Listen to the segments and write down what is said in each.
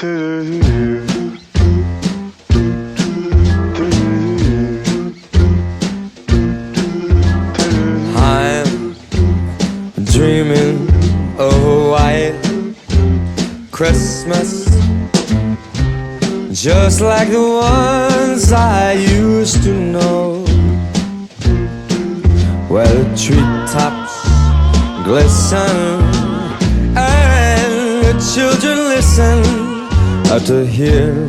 I'm dreaming of a white Christmas, just like the ones I used to know, where the treetops glisten and the children listen to hear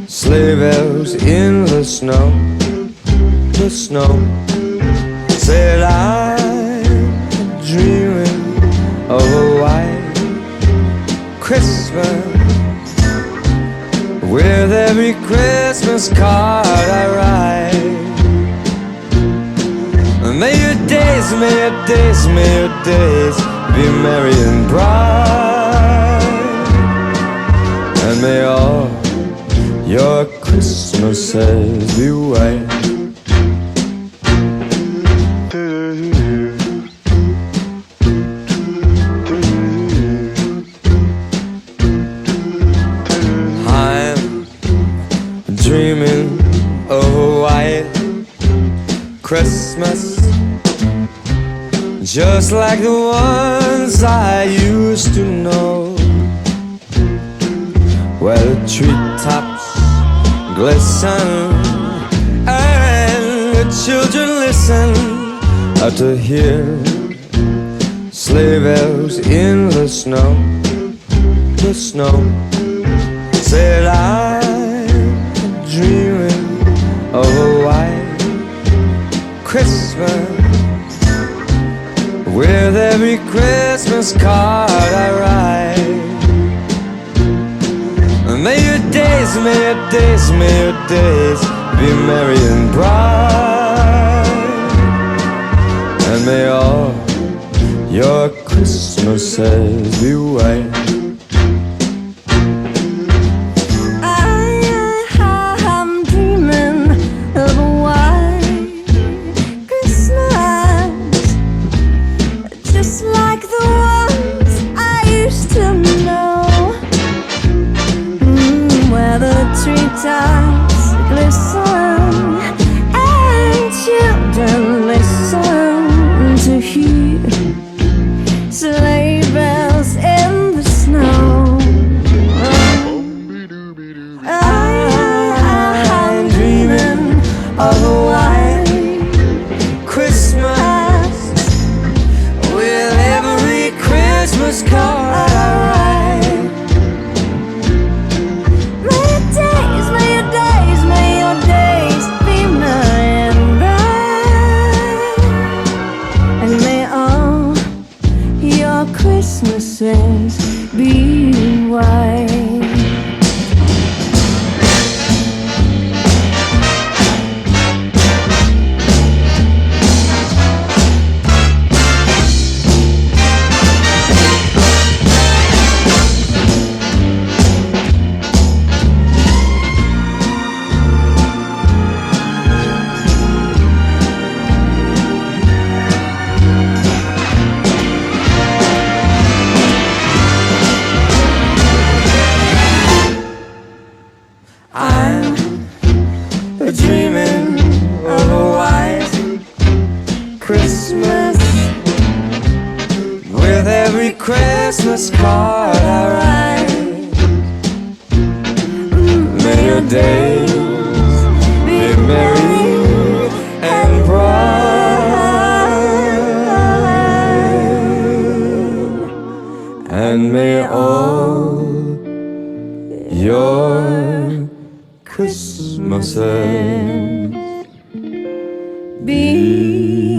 sleigh bells in the snow. The snow said I'm dreaming of a white Christmas, with every Christmas card I write. May your days, may your days, may your days be merry and bright, and may all your Christmases be white. I'm dreaming of a white Christmas, just like the ones I used to know, where the treetops glisten and the children listen to hear sleigh bells in the snow. The snow said I'm dreaming of a white Christmas, with every Christmas card I write. May your days, may your days, may your days be merry and bright, and may all your Christmases be white. I'm dreaming of a white Christmas, just like the ones I used to know, where the treetops glisten and children listen to hear sleigh bells in the snow. I'm dreaming of a white Christmas, with every Christmas card I write. May your days, may your days, may your days be merry and bright, and may all your Christmases be white. I'm dreaming of a white Christmas, with every Christmas card I write. May your days be merry and bright, and may all your Christmases be